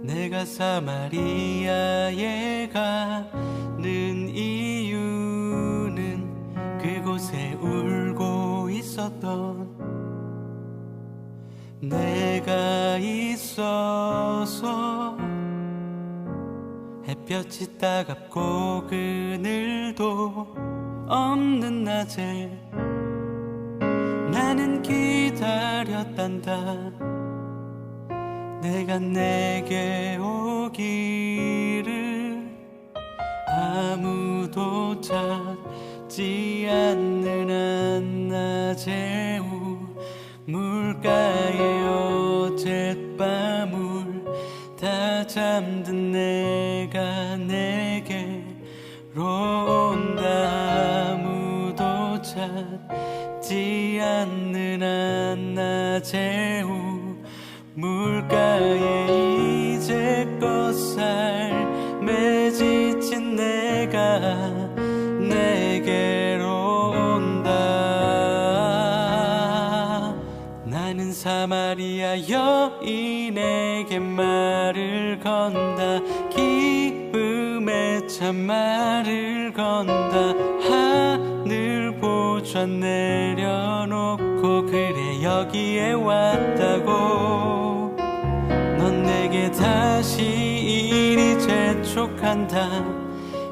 내가 사마리아에 가는 이유는 그곳에 울고 있었던 내가 있어서 햇볕이 따갑고 그늘도 없는 낮에 나는 기다렸단다. 내가 내게 오기를 아무도 찾지 않는 한낮의 우물가에 어젯밤을 다 잠든 내가 내게로 온다. 아무도 찾지 않는 한낮의 우물가에 이제껏 삶에 지친 내가 내게로 온다. 나는 사마리아 여인에게 말을 건다. 기쁨에 참 말을 건다. 하늘 보좌 내려놓고 그래 여기에 왔다고. 넌 내게 다시 이리 재촉한다.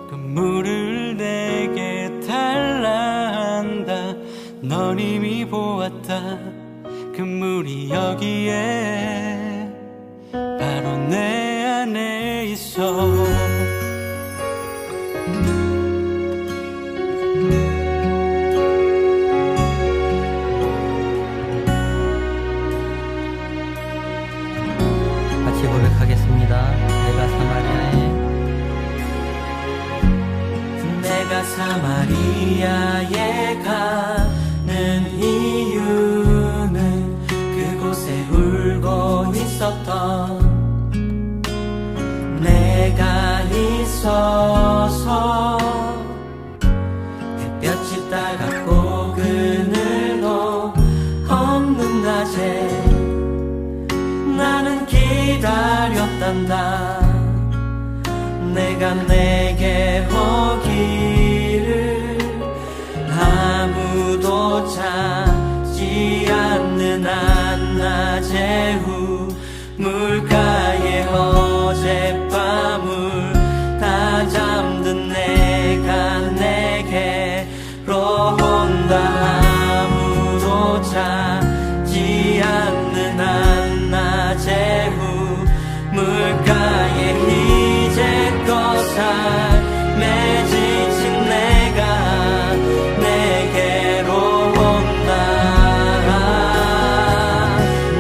그 물을 내게 달라 한다. 넌 이미 보았다. 그 물이 여기에 바로 내 안에 있어. 같이 고백하겠습니다. 내가 사마리아에 가는 이유는 그곳에 울고 있었던 내가 있어서 햇볕이 따갑고 그늘도 없는 낮에 나는 기다렸단다. 내가 내게 오기를 아무도 찾지 않는 한낮의 우물가에 어젯밤을 다 잠든 내가 내게로 온다. 아무도 찾지 않는 한낮의 우물가에 이제껏 삶에 지친 내가 내게로 온다.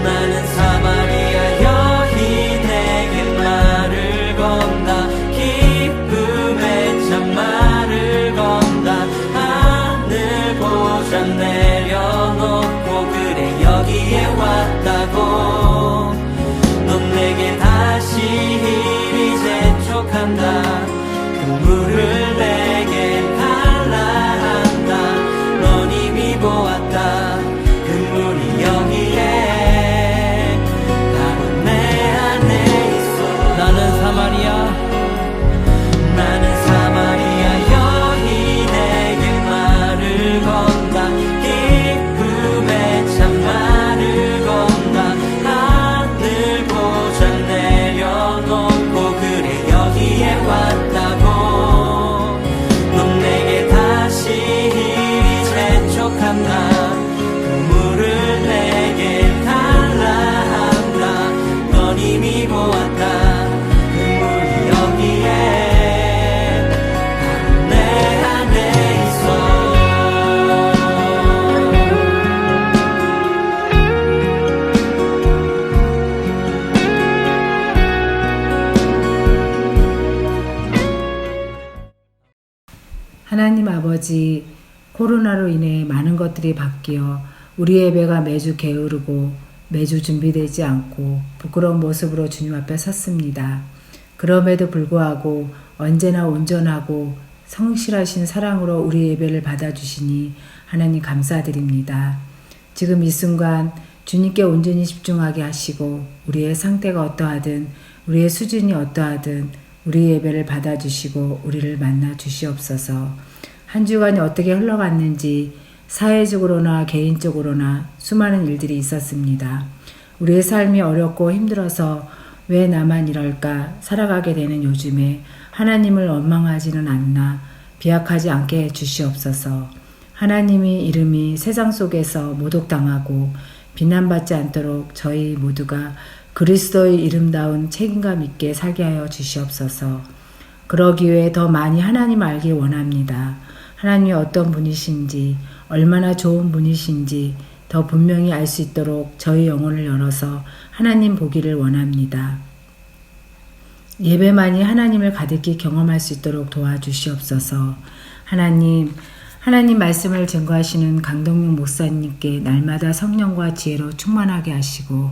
나는 사마리아 여인에게 말을 건다. 기쁨에 참 말을 건다. 하늘 보좌 내려놓고 그래 여기에 왔다고. 넌 내게 다시 이리 재촉한다. 그 물을 내게 달라 한다. 넌 이미 보았다. 그 물이 여기에 바로 내 안에 있어. 나는 사마리아 여인에게 말을 건다. 기쁨에 참 말을 건다. 하늘 보좌 내려놓고 그래 여기에 왔다고. 넌 내게 다시 이리 재촉한다. 그 물을 내게 달라 한다. 넌 이미 보았다. 그 물이 여기에 바로 내 안에 있어. 하나님 아버지, 코로나로 인해 많은 것들이 바뀌어 우리의 예배가 매주 게으르고 매주 준비되지 않고 부끄러운 모습으로 주님 앞에 섰습니다. 그럼에도 불구하고 언제나 온전하고 성실하신 사랑으로 우리 예배를 받아주시니 하나님 감사드립니다. 지금 이 순간 주님께 온전히 집중하게 하시고 우리의 상태가 어떠하든 우리의 수준이 어떠하든 우리 예배를 받아주시고 우리를 만나 주시옵소서. 한 주간이 어떻게 흘러갔는지 사회적으로나 개인적으로나 수많은 일들이 있었습니다. 우리의 삶이 어렵고 힘들어서 왜 나만 이럴까 살아가게 되는 요즘에 하나님을 원망하지는 않나 비약하지 않게 해 주시옵소서. 하나님이 이름이 세상 속에서 모독당하고 비난받지 않도록 저희 모두가 그리스도의 이름다운 책임감 있게 살게 하여 주시옵소서. 그러기 위해 더 많이 하나님 알기 원합니다. 하나님이 어떤 분이신지, 얼마나 좋은 분이신지 더 분명히 알 수 있도록 저희 영혼을 열어서 하나님 보기를 원합니다. 예배만이 하나님을 가득히 경험할 수 있도록 도와주시옵소서. 하나님 말씀을 증거하시는 강동용 목사님께 날마다 성령과 지혜로 충만하게 하시고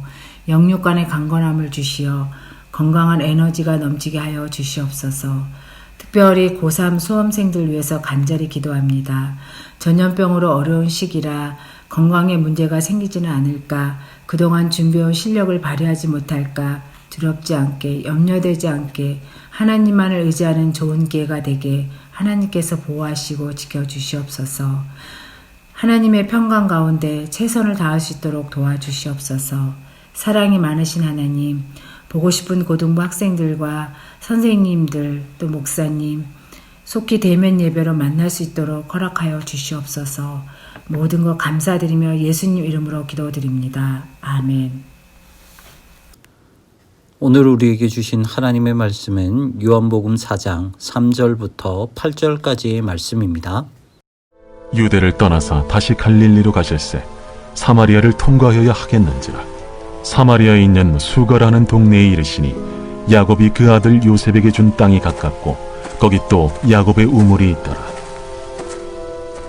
영육간의 강건함을 주시어 건강한 에너지가 넘치게 하여 주시옵소서. 특별히 고3 수험생들 위해서 간절히 기도합니다. 전염병으로 어려운 시기라 건강에 문제가 생기지는 않을까, 그동안 준비해온 실력을 발휘하지 못할까 두렵지 않게, 염려되지 않게 하나님만을 의지하는 좋은 기회가 되게 하나님께서 보호하시고 지켜주시옵소서. 하나님의 평강 가운데 최선을 다할 수 있도록 도와주시옵소서. 사랑이 많으신 하나님, 보고 싶은 고등부 학생들과 선생님들 또 목사님 속히 대면 예배로 만날 수 있도록 허락하여 주시옵소서. 모든 것 감사드리며 예수님 이름으로 기도드립니다. 아멘. 오늘 우리에게 주신 하나님의 말씀은 요한복음 4장 3절부터 8절까지의 말씀입니다. 유대를 떠나서 다시 갈릴리로 가실새 사마리아를 통과하여야 하겠는지라. 사마리아에 있는 수가라는 동네에 이르시니 야곱이 그 아들 요셉에게 준 땅이 가깝고 거기 또 야곱의 우물이 있더라.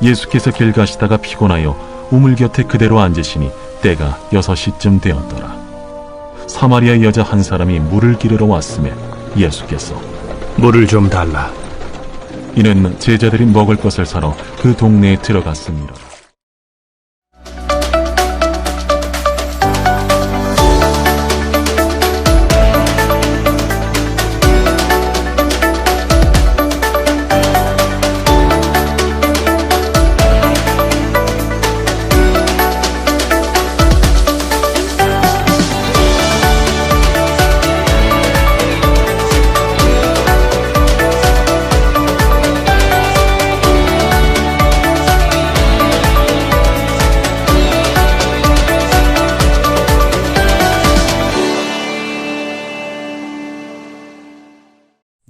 예수께서 길 가시다가 피곤하여 우물 곁에 그대로 앉으시니 때가 6시쯤 되었더라. 사마리아 여자 한 사람이 물을 기르러 왔음에 예수께서 물을 좀 달라. 이는 제자들이 먹을 것을 사러 그 동네에 들어갔습니다.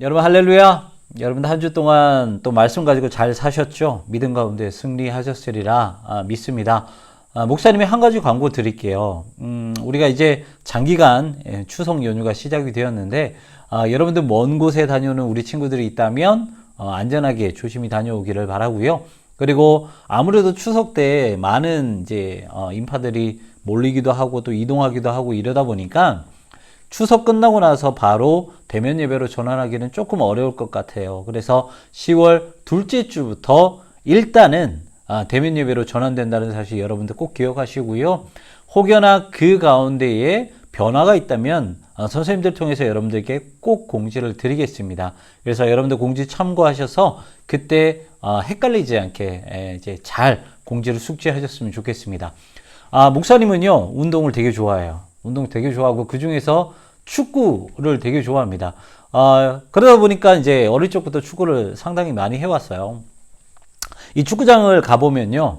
여러분 할렐루야. 여러분 한 주 동안 또 말씀 가지고 잘 사셨죠? 믿음 가운데 승리하셨으리라 믿습니다. 목사님이 한 가지 광고 드릴게요. 우리가 이제 장기간 추석 연휴가 시작이 되었는데 여러분들 먼 곳에 다녀오는 우리 친구들이 있다면 안전하게 조심히 다녀오기를 바라고요. 그리고 아무래도 추석 때 많은 이제 인파들이 몰리기도 하고 또 이동하기도 하고 이러다 보니까 추석 끝나고 나서 바로 대면 예배로 전환하기는 조금 어려울 것 같아요. 그래서 10월 둘째 주부터 일단은 대면 예배로 전환된다는 사실 여러분들 꼭 기억하시고요. 혹여나 그 가운데에 변화가 있다면 선생님들 통해서 여러분들께 꼭 공지를 드리겠습니다. 그래서 여러분들 공지 참고하셔서 그때 헷갈리지 않게 이제 잘 공지를 숙지하셨으면 좋겠습니다. 목사님은요, 운동을 되게 좋아해요. 운동 되게 좋아하고 그 중에서 축구를 되게 좋아합니다. 그러다 보니까 이제 어릴 적부터 축구를 상당히 많이 해왔어요. 이 축구장을 가보면요,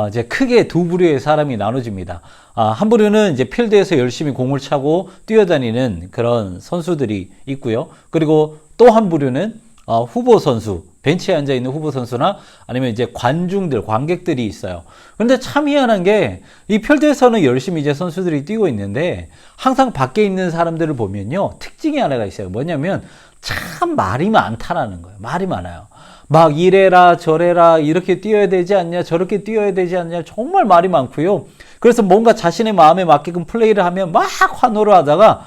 이제 크게 두 부류의 사람이 나눠집니다. 한 부류는 이제 필드에서 열심히 공을 차고 뛰어다니는 그런 선수들이 있고요. 그리고 또 한 부류는 후보 선수, 벤치에 앉아 있는 후보 선수나 아니면 이제 관객들이 있어요. 그런데 참 희한한 게 이 필드에서는 열심히 이제 선수들이 뛰고 있는데 항상 밖에 있는 사람들을 보면요, 특징이 하나가 있어요. 뭐냐면 참 말이 많다라는 거예요. 말이 많아요. 막 이래라 저래라 이렇게 뛰어야 되지 않냐 저렇게 뛰어야 되지 않냐 정말 말이 많고요. 그래서 뭔가 자신의 마음에 맞게끔 플레이를 하면 막 환호를 하다가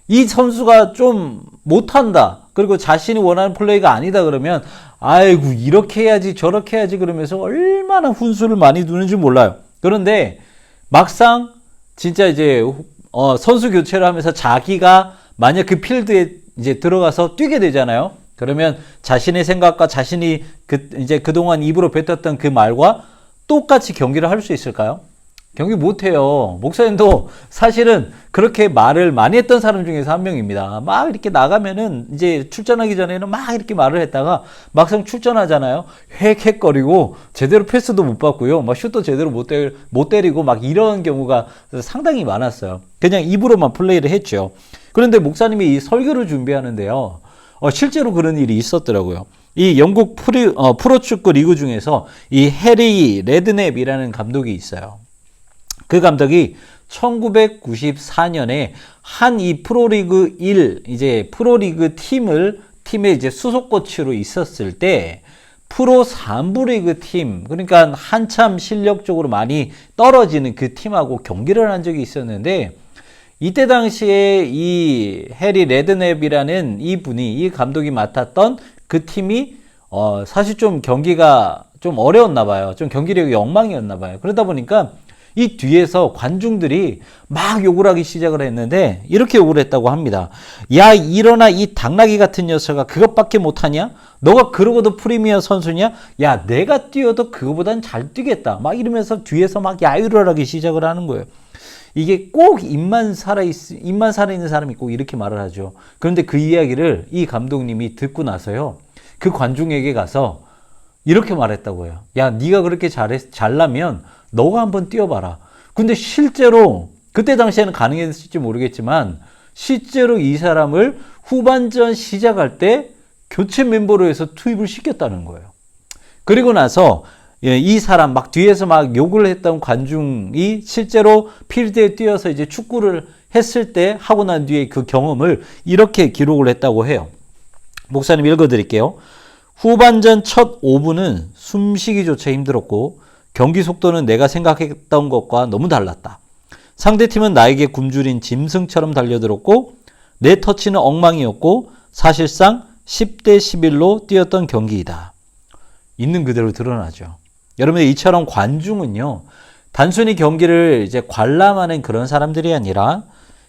이 선수가 좀 못한다, 그리고 자신이 원하는 플레이가 아니다 그러면 아이고 이렇게 해야지 저렇게 해야지 그러면서 얼마나 훈수를 많이 두는지 몰라요. 그런데 막상 진짜 이제 선수 교체를 하면서 자기가 만약 그 필드에 이제 들어가서 뛰게 되잖아요. 그러면 자신의 생각과 자신이 이제 그동안 입으로 뱉었던 그 말과 똑같이 경기를 할 수 있을까요? 경기 못해요. 목사님도 사실은 그렇게 말을 많이 했던 사람 중에서 한 명입니다. 막 이렇게 나가면은 이제 출전하기 전에는 막 이렇게 말을 했다가 막상 출전하잖아요. 헥헥거리고 제대로 패스도 못 받고요. 막 슛도 제대로 못 때리고 막 이런 경우가 상당히 많았어요. 그냥 입으로만 플레이를 했죠. 그런데 목사님이 이 설교를 준비하는데요. 실제로 그런 일이 있었더라고요. 이 영국 프로축구 리그 중에서 이 해리 레드냅이라는 감독이 있어요. 그 감독이 1994년에 한 이 프로리그 1 이제 프로리그 팀의 이제 수석 코치로 있었을 때 프로 3부 리그 팀, 그러니까 한참 실력적으로 많이 떨어지는 그 팀하고 경기를 한 적이 있었는데, 이때 당시에 이 해리 레드냅이라는 이 감독이 맡았던 그 팀이 사실 좀 경기가 좀 어려웠나 봐요. 좀 경기력이 엉망이었나 봐요. 그러다 보니까 이 뒤에서 관중들이 막 욕을 하기 시작을 했는데 이렇게 욕을 했다고 합니다. 야, 일어나 이 당나귀 같은 녀석아, 그것밖에 못하냐? 너가 그러고도 프리미어 선수냐? 야, 내가 뛰어도 그거보단 잘 뛰겠다. 막 이러면서 뒤에서 막 야유를 하기 시작을 하는 거예요. 이게 꼭 입만 살아있는 사람이 꼭 이렇게 말을 하죠. 그런데 그 이야기를 이 감독님이 듣고 나서요, 그 관중에게 가서 이렇게 말했다고 해요. 야, 네가 그렇게 잘나면 너가 한번 뛰어봐라. 근데 실제로 그때 당시에는 가능했을지 모르겠지만 실제로 이 사람을 후반전 시작할 때 교체 멤버로 해서 투입을 시켰다는 거예요. 그리고 나서 이 사람 막 뒤에서 막 욕을 했던 관중이 실제로 필드에 뛰어서 이제 축구를 했을 때 하고 난 뒤에 그 경험을 이렇게 기록을 했다고 해요. 목사님 읽어드릴게요. 후반전 첫 5분은 숨쉬기조차 힘들었고 경기 속도는 내가 생각했던 것과 너무 달랐다. 상대팀은 나에게 굶주린 짐승처럼 달려들었고 내 터치는 엉망이었고 사실상 10대 11로 뛰었던 경기이다. 있는 그대로 드러나죠. 여러분, 이처럼 관중은요, 단순히 경기를 이제 관람하는 그런 사람들이 아니라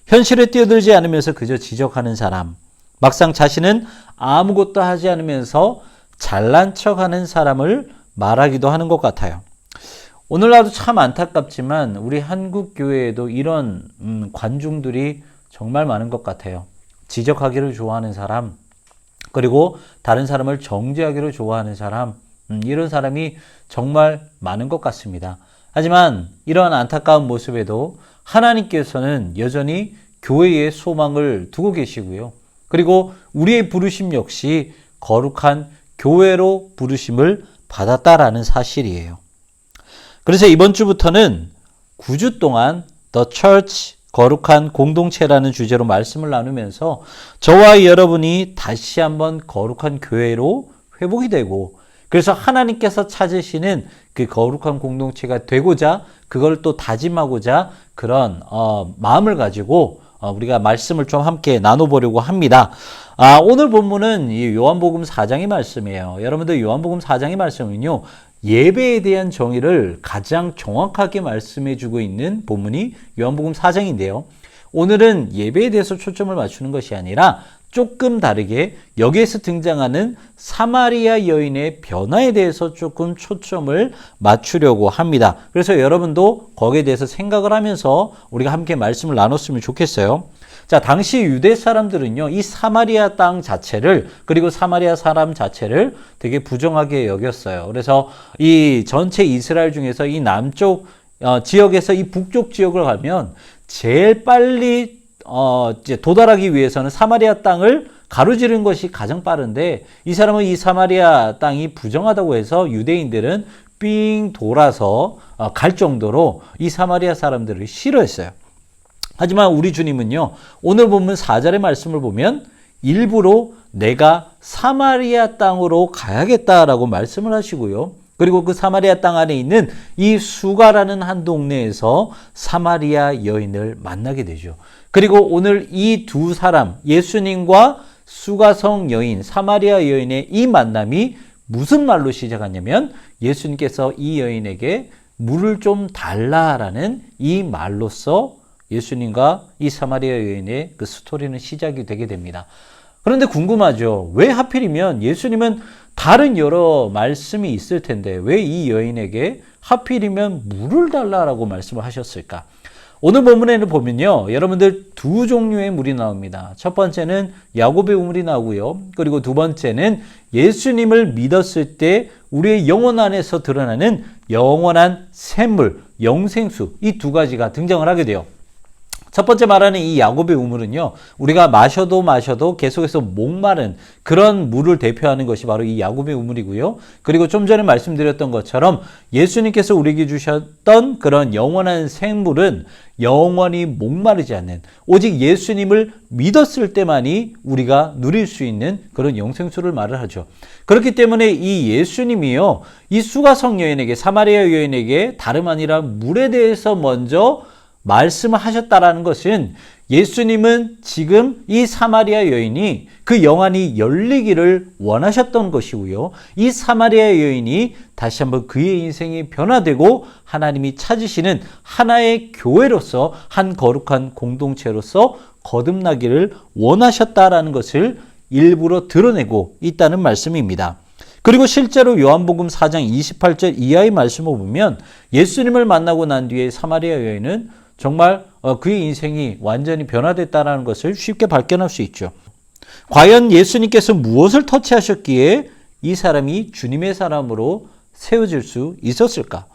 현실에 뛰어들지 않으면서 그저 지적하는 사람, 막상 자신은 아무것도 하지 않으면서 잘난 척하는 사람을 말하기도 하는 것 같아요. 오늘날도 참 안타깝지만 우리 한국 교회에도 이런 관중들이 정말 많은 것 같아요. 지적하기를 좋아하는 사람, 그리고 다른 사람을 정죄하기를 좋아하는 사람, 이런 사람이 정말 많은 것 같습니다. 하지만 이러한 안타까운 모습에도 하나님께서는 여전히 교회에 소망을 두고 계시고요. 그리고 우리의 부르심 역시 거룩한 교회로 부르심을 받았다라는 사실이에요. 그래서 이번 주부터는 9주 동안 The Church, 거룩한 공동체라는 주제로 말씀을 나누면서 저와 여러분이 다시 한번 거룩한 교회로 회복이 되고, 그래서 하나님께서 찾으시는 그 거룩한 공동체가 되고자, 그걸 또 다짐하고자 그런 마음을 가지고 우리가 말씀을 좀 함께 나눠보려고 합니다. 오늘 본문은 이 요한복음 4장의 말씀이에요. 여러분들, 요한복음 4장의 말씀은요, 예배에 대한 정의를 가장 정확하게 말씀해주고 있는 본문이 요한복음 4장인데요. 오늘은 예배에 대해서 초점을 맞추는 것이 아니라 조금 다르게 여기에서 등장하는 사마리아 여인의 변화에 대해서 조금 초점을 맞추려고 합니다. 그래서 여러분도 거기에 대해서 생각을 하면서 우리가 함께 말씀을 나눴으면 좋겠어요. 자, 당시 유대 사람들은요, 이 사마리아 땅 자체를, 그리고 사마리아 사람 자체를 되게 부정하게 여겼어요. 그래서 이 전체 이스라엘 중에서 이 남쪽 지역에서 이 북쪽 지역을 가면 제일 빨리 이제 도달하기 위해서는 사마리아 땅을 가로지르는 것이 가장 빠른데, 이 사람은 이 사마리아 땅이 부정하다고 해서 유대인들은 삥 돌아서 갈 정도로 이 사마리아 사람들을 싫어했어요. 하지만 우리 주님은요, 오늘 본문 4절의 말씀을 보면 일부러 내가 사마리아 땅으로 가야겠다라고 말씀을 하시고요. 그리고 그 사마리아 땅 안에 있는 이 수가라는 한 동네에서 사마리아 여인을 만나게 되죠. 그리고 오늘 이 두 사람, 예수님과 수가성 여인, 사마리아 여인의 이 만남이 무슨 말로 시작하냐면 예수님께서 이 여인에게 물을 좀 달라라는 이 말로써 예수님과 이 사마리아 여인의 그 스토리는 시작이 되게 됩니다. 그런데 궁금하죠. 왜 하필이면 예수님은 다른 여러 말씀이 있을 텐데 왜 이 여인에게 하필이면 물을 달라라고 말씀을 하셨을까? 오늘 본문에는 보면요. 여러분들 두 종류의 물이 나옵니다. 첫 번째는 야곱의 우물이 나오고요. 그리고 두 번째는 예수님을 믿었을 때 우리의 영혼 안에서 드러나는 영원한 샘물, 영생수 이 두 가지가 등장을 하게 돼요. 첫 번째 말하는 이 야곱의 우물은요, 우리가 마셔도 계속해서 목마른 그런 물을 대표하는 것이 바로 이 야곱의 우물이고요. 그리고 좀 전에 말씀드렸던 것처럼 예수님께서 우리에게 주셨던 그런 영원한 생물은 영원히 목마르지 않는, 오직 예수님을 믿었을 때만이 우리가 누릴 수 있는 그런 영생수를 말을 하죠. 그렇기 때문에 이 예수님이요, 이 수가성 여인에게, 사마리아 여인에게 다름 아니라 물에 대해서 먼저 말씀을 하셨다라는 것은 예수님은 지금 이 사마리아 여인이 그 영안이 열리기를 원하셨던 것이고요. 이 사마리아 여인이 다시 한번 그의 인생이 변화되고 하나님이 찾으시는 하나의 교회로서 한 거룩한 공동체로서 거듭나기를 원하셨다라는 것을 일부러 드러내고 있다는 말씀입니다. 그리고 실제로 요한복음 4장 28절 이하의 말씀을 보면 예수님을 만나고 난 뒤에 사마리아 여인은 정말 그의 인생이 완전히 변화됐다는 것을 쉽게 발견할 수 있죠. 과연 예수님께서 무엇을 터치하셨기에 이 사람이 주님의 사람으로 세워질 수 있었을까?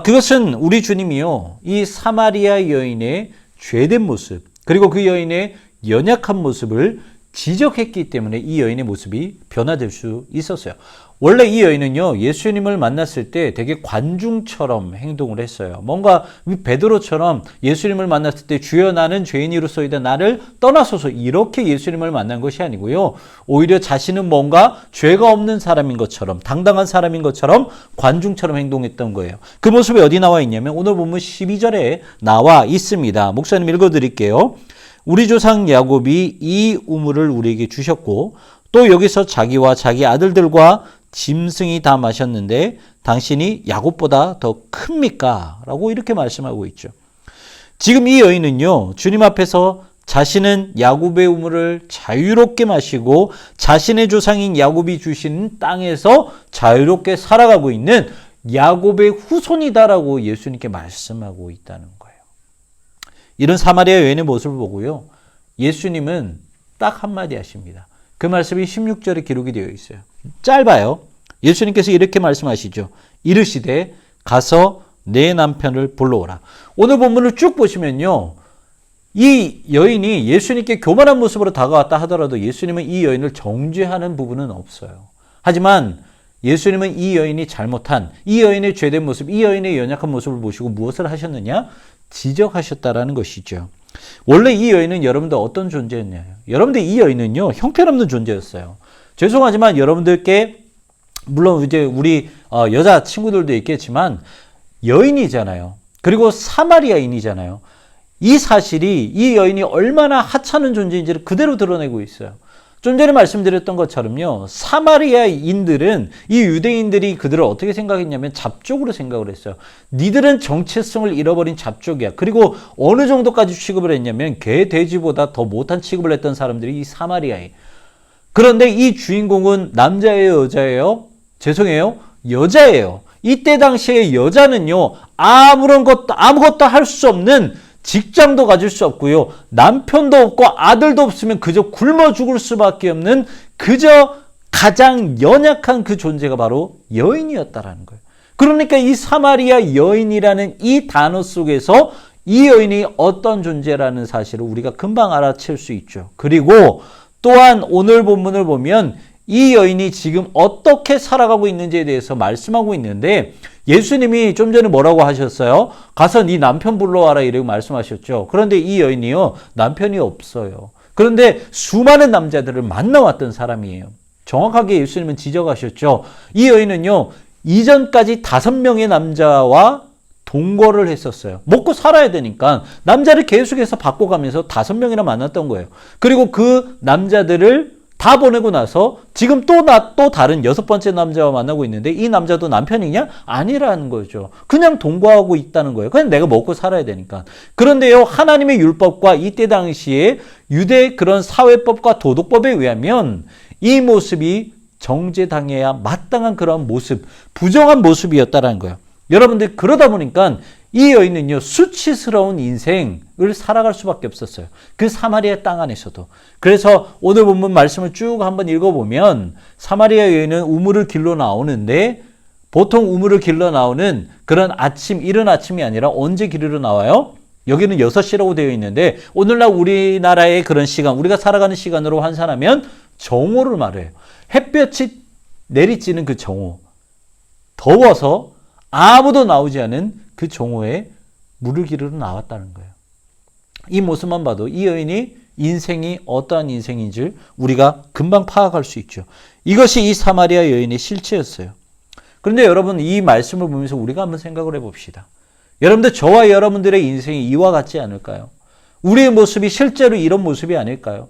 그것은 우리 주님이요, 이 사마리아 여인의 죄된 모습, 그리고 그 여인의 연약한 모습을 지적했기 때문에 이 여인의 모습이 변화될 수 있었어요. 원래 이 여인은요, 예수님을 만났을 때 되게 관중처럼 행동을 했어요. 뭔가 베드로처럼 예수님을 만났을 때 주여 나는 죄인이로소이다 나를 떠나소서 이렇게 예수님을 만난 것이 아니고요. 오히려 자신은 뭔가 죄가 없는 사람인 것처럼, 당당한 사람인 것처럼 관중처럼 행동했던 거예요. 그 모습이 어디 나와 있냐면 오늘 본문 12절에 나와 있습니다. 목사님 읽어드릴게요. 우리 조상 야곱이 이 우물을 우리에게 주셨고 또 여기서 자기와 자기 아들들과 짐승이 다 마셨는데 당신이 야곱보다 더 큽니까? 라고 이렇게 말씀하고 있죠. 지금 이 여인은요, 주님 앞에서 자신은 야곱의 우물을 자유롭게 마시고 자신의 조상인 야곱이 주신 땅에서 자유롭게 살아가고 있는 야곱의 후손이다라고 예수님께 말씀하고 있다는 거예요. 이런 사마리아 여인의 모습을 보고요, 예수님은 딱 한마디 하십니다. 그 말씀이 16절에 기록이 되어 있어요. 짧아요. 예수님께서 이렇게 말씀하시죠. 이르시되 가서 내 남편을 불러오라. 오늘 본문을 쭉 보시면요, 이 여인이 예수님께 교만한 모습으로 다가왔다 하더라도 예수님은 이 여인을 정죄하는 부분은 없어요. 하지만 예수님은 이 여인이 잘못한, 이 여인의 죄된 모습, 이 여인의 연약한 모습을 보시고 무엇을 하셨느냐? 지적하셨다라는 것이죠. 원래 이 여인은 여러분들 어떤 존재였냐요? 여러분들 이 여인은요, 형편없는 존재였어요. 죄송하지만 여러분들께, 물론 이제 우리 여자 친구들도 있겠지만 여인이잖아요. 그리고 사마리아인이잖아요. 이 사실이 이 여인이 얼마나 하찮은 존재인지를 그대로 드러내고 있어요. 좀 전에 말씀드렸던 것처럼요, 사마리아인들은, 이 유대인들이 그들을 어떻게 생각했냐면 잡족으로 생각을 했어요. 니들은 정체성을 잃어버린 잡족이야. 그리고 어느 정도까지 취급을 했냐면 개, 돼지보다 더 못한 취급을 했던 사람들이 이 사마리아인. 그런데 이 주인공은 남자예요, 여자예요? 죄송해요, 여자예요. 이때 당시에 여자는요, 아무것도 할 수 없는, 직장도 가질 수 없고요, 남편도 없고 아들도 없으면 그저 굶어 죽을 수밖에 없는 그저 가장 연약한 그 존재가 바로 여인이었다라는 거예요. 그러니까 이 사마리아 여인이라는 이 단어 속에서 이 여인이 어떤 존재라는 사실을 우리가 금방 알아챌 수 있죠. 그리고 또한 오늘 본문을 보면 이 여인이 지금 어떻게 살아가고 있는지에 대해서 말씀하고 있는데, 예수님이 좀 전에 뭐라고 하셨어요? 가서 네 남편 불러와라 이라고 말씀하셨죠. 그런데 이 여인이요, 남편이 없어요. 그런데 수많은 남자들을 만나왔던 사람이에요. 정확하게 예수님은 지적하셨죠. 이 여인은요, 이전까지 5명의 남자와 동거를 했었어요. 먹고 살아야 되니까 남자를 계속해서 바꿔가면서 5명이나 만났던 거예요. 그리고 그 남자들을 다 보내고 나서 지금 또 다른 6번째 남자와 만나고 있는데 이 남자도 남편이냐? 아니라는 거죠. 그냥 동거하고 있다는 거예요. 그냥 내가 먹고 살아야 되니까. 그런데요, 하나님의 율법과 이때 당시에 유대 그런 사회법과 도덕법에 의하면 이 모습이 정죄당해야 마땅한 그런 모습, 부정한 모습이었다는 거예요. 여러분들, 그러다 보니까 이 여인은요, 수치스러운 인생을 살아갈 수밖에 없었어요. 그 사마리아 땅 안에서도. 그래서 오늘 본문 말씀을 쭉 한번 읽어보면 사마리아 여인은 우물을 길러 나오는데, 보통 우물을 길러 나오는 그런 아침, 이른 아침이 아니라 언제 길러 나와요? 여기는 6시라고 되어 있는데, 오늘날 우리나라의 그런 시간, 우리가 살아가는 시간으로 환산하면 정오를 말해요. 햇볕이 내리쬐는 그 정오. 더워서 아무도 나오지 않은 그 정오에 물을 기르러 나왔다는 거예요. 이 모습만 봐도 이 여인이 인생이 어떠한 인생인지 우리가 금방 파악할 수 있죠. 이것이 이 사마리아 여인의 실체였어요. 그런데 여러분, 이 말씀을 보면서 우리가 한번 생각을 해봅시다. 여러분들, 저와 여러분들의 인생이 이와 같지 않을까요? 우리의 모습이 실제로 이런 모습이 아닐까요?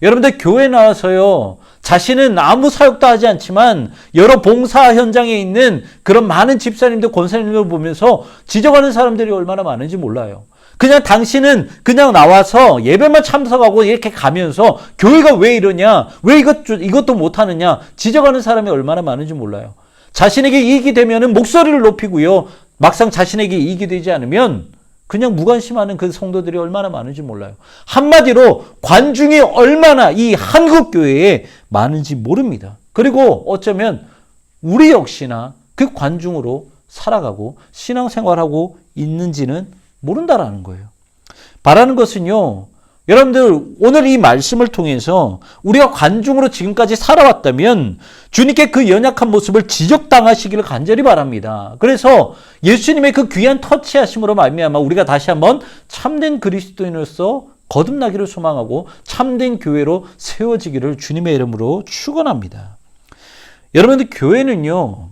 여러분들, 교회 나와서요, 자신은 아무 사역도 하지 않지만 여러 봉사 현장에 있는 그런 많은 집사님들, 권사님들 보면서 지적하는 사람들이 얼마나 많은지 몰라요. 그냥 당신은 그냥 나와서 예배만 참석하고 이렇게 가면서 교회가 왜 이러냐, 왜 이것도 못하느냐 지적하는 사람이 얼마나 많은지 몰라요. 자신에게 이익이 되면은 목소리를 높이고요, 막상 자신에게 이익이 되지 않으면 그냥 무관심하는 그 성도들이 얼마나 많은지 몰라요. 한마디로 관중이 얼마나 이 한국 교회에 많은지 모릅니다. 그리고 어쩌면 우리 역시나 그 관중으로 살아가고 신앙생활하고 있는지는 모른다라는 거예요. 바라는 것은요, 여러분들, 오늘 이 말씀을 통해서 우리가 관중으로 지금까지 살아왔다면 주님께 그 연약한 모습을 지적당하시기를 간절히 바랍니다. 그래서 예수님의 그 귀한 터치하심으로 말미암아 우리가 다시 한번 참된 그리스도인으로서 거듭나기를 소망하고 참된 교회로 세워지기를 주님의 이름으로 축원합니다. 여러분들, 교회는요,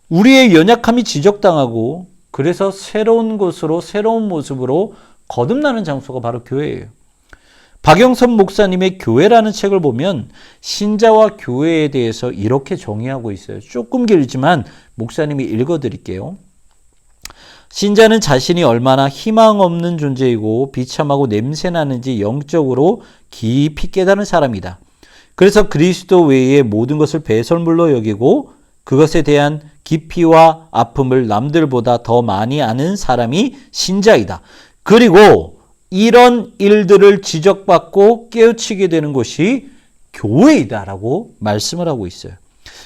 우리의 연약함이 지적당하고 그래서 새로운 곳으로, 새로운 모습으로 거듭나는 장소가 바로 교회예요. 박영선 목사님의 교회라는 책을 보면 신자와 교회에 대해서 이렇게 정의하고 있어요. 조금 길지만 목사님이 읽어드릴게요. 신자는 자신이 얼마나 희망 없는 존재이고 비참하고 냄새나는지 영적으로 깊이 깨달은 사람이다. 그래서 그리스도 외의 모든 것을 배설물로 여기고 그것에 대한 깊이와 아픔을 남들보다 더 많이 아는 사람이 신자이다. 그리고 이런 일들을 지적받고 깨우치게 되는 곳이 교회이다라고 말씀을 하고 있어요.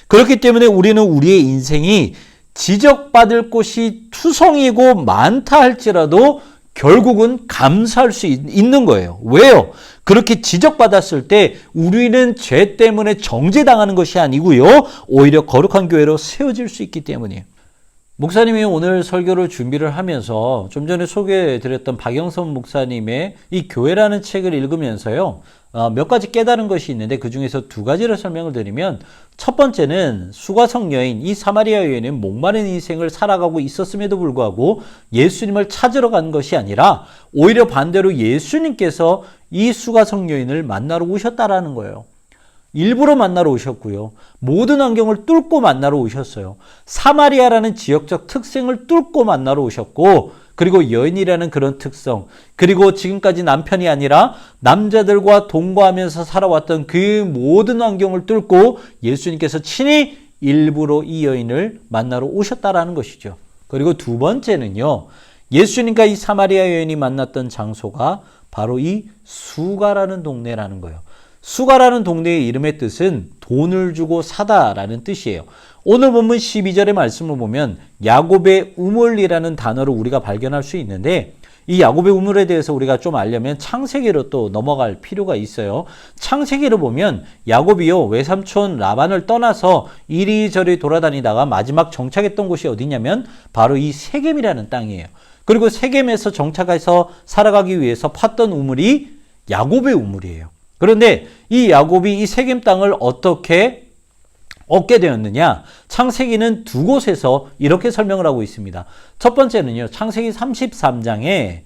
그렇기 때문에 우리는 우리의 인생이 지적받을 곳이 투성이고 많다 할지라도 결국은 감사할 수 있는 거예요. 왜요? 그렇게 지적받았을 때 우리는 죄 때문에 정죄당하는 것이 아니고요, 오히려 거룩한 교회로 세워질 수 있기 때문이에요. 목사님이 오늘 설교를 준비를 하면서 좀 전에 소개해드렸던 박영선 목사님의 이 교회라는 책을 읽으면서요, 몇 가지 깨달은 것이 있는데 그 중에서 2가지를 설명을 드리면, 첫 번째는 수가성 여인, 이 사마리아 여인은 목마른 인생을 살아가고 있었음에도 불구하고 예수님을 찾으러 간 것이 아니라 오히려 반대로 예수님께서 이 수가성 여인을 만나러 오셨다라는 거예요. 일부러 만나러 오셨고요, 모든 환경을 뚫고 만나러 오셨어요. 사마리아라는 지역적 특성을 뚫고 만나러 오셨고, 그리고 여인이라는 그런 특성, 그리고 지금까지 남편이 아니라 남자들과 동거하면서 살아왔던 그 모든 환경을 뚫고 예수님께서 친히 일부러 이 여인을 만나러 오셨다라는 것이죠. 그리고 2번째는요, 예수님과 이 사마리아 여인이 만났던 장소가 바로 이 수가라는 동네라는 거예요. 수가라는 동네의 이름의 뜻은 돈을 주고 사다라는 뜻이에요. 오늘 본문 12절의 말씀을 보면 야곱의 우물이라는 단어를 우리가 발견할 수 있는데, 이 야곱의 우물에 대해서 우리가 좀 알려면 창세기로 또 넘어갈 필요가 있어요. 창세기를 보면 야곱이요, 외삼촌 라반을 떠나서 이리저리 돌아다니다가 마지막 정착했던 곳이 어디냐면 바로 이 세겜이라는 땅이에요. 그리고 세겜에서 정착해서 살아가기 위해서 팠던 우물이 야곱의 우물이에요. 그런데 이 야곱이 이 세겜 땅을 어떻게 얻게 되었느냐? 창세기는 2곳에서 이렇게 설명을 하고 있습니다. 첫 번째는요, 창세기 33장에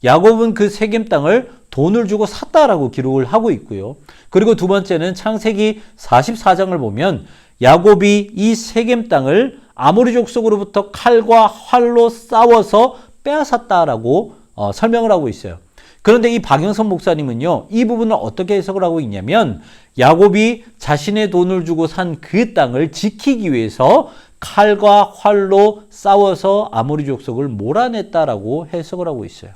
야곱은 그 세겜 땅을 돈을 주고 샀다라고 기록을 하고 있고요. 그리고 두 번째는 창세기 44장을 보면 야곱이 이 세겜 땅을 아모리 족속으로부터 칼과 활로 싸워서 빼앗았다라고 설명을 하고 있어요. 그런데 이 박영선 목사님은요, 이 부분을 어떻게 해석을 하고 있냐면 야곱이 자신의 돈을 주고 산 그 땅을 지키기 위해서 칼과 활로 싸워서 아모리 족속을 몰아냈다라고 해석을 하고 있어요.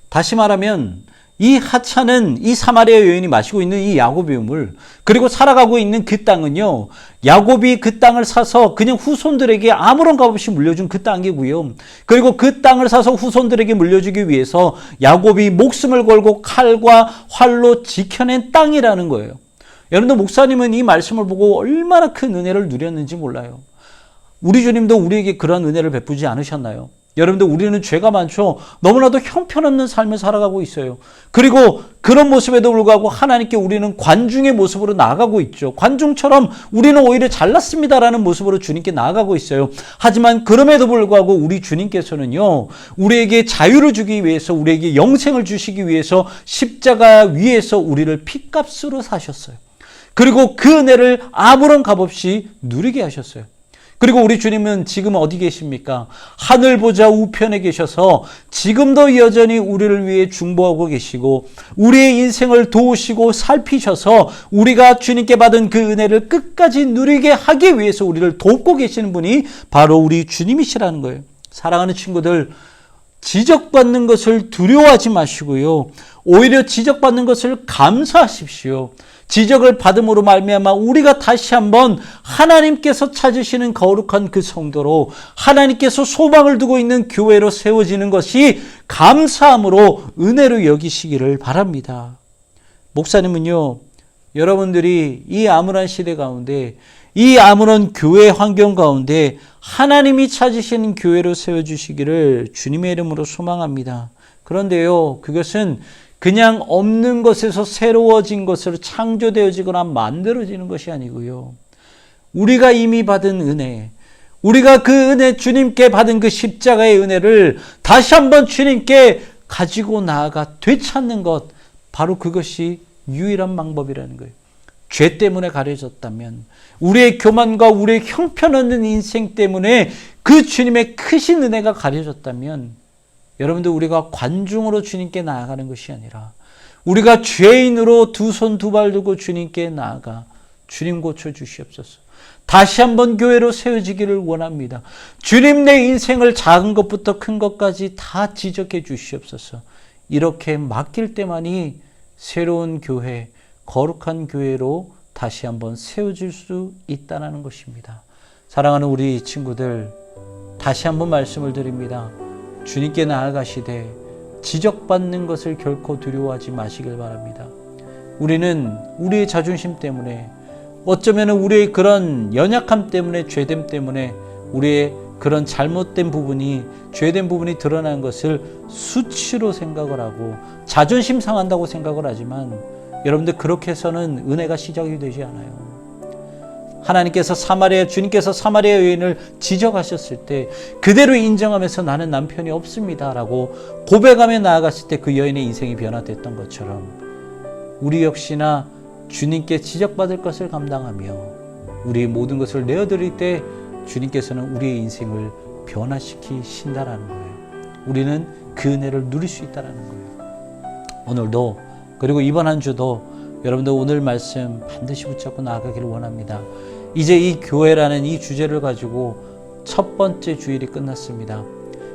다시 말하면 이 하찮은 이 사마리아 여인이 마시고 있는 이 야곱의 우물, 그리고 살아가고 있는 그 땅은요, 야곱이 그 땅을 사서 그냥 후손들에게 아무런 값 없이 물려준 그 땅이고요. 그리고 그 땅을 사서 후손들에게 물려주기 위해서 야곱이 목숨을 걸고 칼과 활로 지켜낸 땅이라는 거예요. 여러분들, 목사님은 이 말씀을 보고 얼마나 큰 은혜를 누렸는지 몰라요. 우리 주님도 우리에게 그런 은혜를 베푸지 않으셨나요? 여러분들, 우리는 죄가 많죠. 너무나도 형편없는 삶을 살아가고 있어요. 그리고 그런 모습에도 불구하고 하나님께 우리는 관중의 모습으로 나아가고 있죠. 관중처럼 우리는 오히려 잘났습니다라는 모습으로 주님께 나아가고 있어요. 하지만 그럼에도 불구하고 우리 주님께서는요, 우리에게 자유를 주기 위해서, 우리에게 영생을 주시기 위해서 십자가 위에서 우리를 핏값으로 사셨어요. 그리고 그 은혜를 아무런 값 없이 누리게 하셨어요. 그리고 우리 주님은 지금 어디 계십니까? 하늘 보좌 우편에 계셔서 지금도 여전히 우리를 위해 중보하고 계시고 우리의 인생을 도우시고 살피셔서 우리가 주님께 받은 그 은혜를 끝까지 누리게 하기 위해서 우리를 돕고 계시는 분이 바로 우리 주님이시라는 거예요. 사랑하는 친구들, 지적받는 것을 두려워하지 마시고요, 오히려 지적받는 것을 감사하십시오. 지적을 받음으로 말미암아 우리가 다시 한번 하나님께서 찾으시는 거룩한 그 성도로, 하나님께서 소망을 두고 있는 교회로 세워지는 것이 감사함으로 은혜로 여기시기를 바랍니다. 목사님은요, 여러분들이 이 암울한 시대 가운데, 이 암울한 교회 환경 가운데 하나님이 찾으시는 교회로 세워주시기를 주님의 이름으로 소망합니다. 그런데요, 그것은 그냥 없는 것에서 새로워진 것으로 창조되어지거나 만들어지는 것이 아니고요, 우리가 이미 받은 은혜, 우리가 그 은혜, 주님께 받은 그 십자가의 은혜를 다시 한번 주님께 가지고 나아가 되찾는 것, 바로 그것이 유일한 방법이라는 거예요. 죄 때문에 가려졌다면, 우리의 교만과 우리의 형편없는 인생 때문에 그 주님의 크신 은혜가 가려졌다면, 여러분들, 우리가 관중으로 주님께 나아가는 것이 아니라 우리가 죄인으로 두 손 두 발 두고 주님께 나아가 주님 고쳐주시옵소서. 다시 한번 교회로 세워지기를 원합니다. 주님, 내 인생을 작은 것부터 큰 것까지 다 지적해 주시옵소서. 이렇게 맡길 때만이 새로운 교회, 거룩한 교회로 다시 한번 세워질 수 있다는 것입니다. 사랑하는 우리 친구들, 다시 한번 말씀을 드립니다. 주님께 나아가시되 지적받는 것을 결코 두려워하지 마시길 바랍니다. 우리는 우리의 자존심 때문에, 어쩌면 우리의 그런 연약함 때문에, 죄됨 때문에 우리의 그런 잘못된 부분이, 죄된 부분이 드러나는 것을 수치로 생각을 하고 자존심 상한다고 생각을 하지만, 여러분들, 그렇게 해서는 은혜가 시작이 되지 않아요. 하나님께서 주님께서 사마리아 여인을 지적하셨을 때 그대로 인정하면서 나는 남편이 없습니다 라고 고백하며 나아갔을 때 그 여인의 인생이 변화됐던 것처럼, 우리 역시나 주님께 지적받을 것을 감당하며 우리의 모든 것을 내어드릴 때 주님께서는 우리의 인생을 변화시키신다라는 거예요. 우리는 그 은혜를 누릴 수 있다는 거예요. 오늘도, 그리고 이번 한 주도 여러분들 오늘 말씀 반드시 붙잡고 나아가기를 원합니다. 이제 이 교회라는 이 주제를 가지고 첫 번째 주일이 끝났습니다.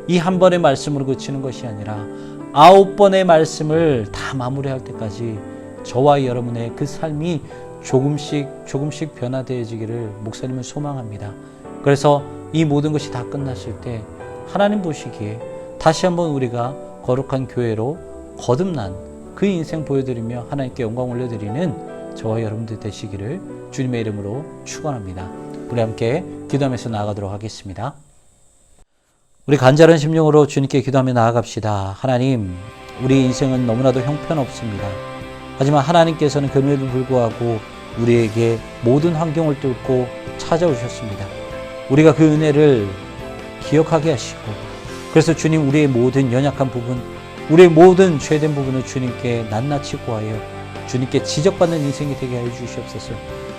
이 한 번의 말씀으로 그치는 것이 아니라 9번의 말씀을 다 마무리할 때까지 저와 여러분의 그 삶이 조금씩 변화되어지기를 목사님은 소망합니다. 그래서 이 모든 것이 다 끝났을 때 하나님 보시기에 다시 한번 우리가 거룩한 교회로 거듭난 그 인생 보여드리며 하나님께 영광 올려드리는 저와 여러분들 되시기를 주님의 이름으로 축원합니다. 우리 함께 기도하면서 나아가도록 하겠습니다. 우리 간절한 심령으로 주님께 기도하며 나아갑시다. 하나님, 우리 인생은 너무나도 형편없습니다. 하지만 하나님께서는 그럼에도 불구하고 우리에게 모든 환경을 뚫고 찾아오셨습니다. 우리가 그 은혜를 기억하게 하시고, 그래서 주님, 우리의 모든 연약한 부분, 우리의 모든 죄된 부분을 주님께 낱낱이 구하여 주님께 지적받는 인생이 되게 하여 주시옵소서.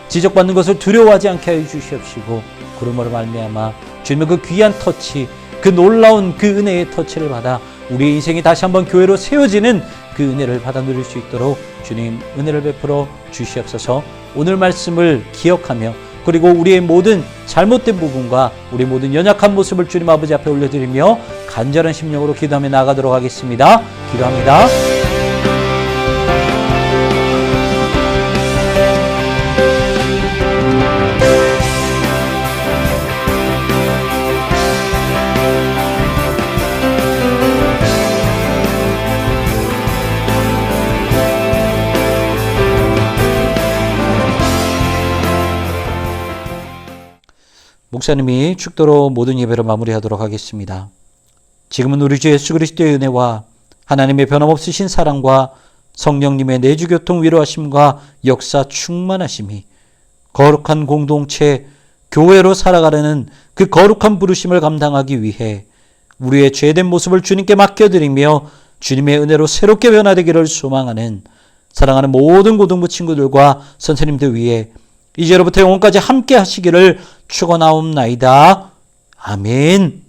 지적받는 것을 두려워하지 않게 하여 주시옵시고 그러므로 말미암아 주님의 그 귀한 터치, 그 놀라운 그 은혜의 터치를 받아 우리의 인생이 다시 한번 교회로 세워지는 그 은혜를 받아 누릴 수 있도록 주님 은혜를 베풀어 주시옵소서. 오늘 말씀을 기억하며 그리고 우리의 모든 잘못된 부분과 우리 모든 연약한 모습을 주님 아버지 앞에 올려드리며 간절한 심령으로 기도하며 나아가도록 하겠습니다. 기도합니다. 목사님이 축도로 모든 예배를 마무리하도록 하겠습니다. 지금은 우리 주 예수 그리스도의 은혜와 하나님의 변함없으신 사랑과 성령님의 내주교통 위로하심과 역사 충만하심이 거룩한 공동체 교회로 살아가려는 그 거룩한 부르심을 감당하기 위해 우리의 죄된 모습을 주님께 맡겨드리며 주님의 은혜로 새롭게 변화되기를 소망하는 사랑하는 모든 고등부 친구들과 선생님들 위해 이제로부터 영원까지 함께 하시기를 축원하옵나이다. 아멘.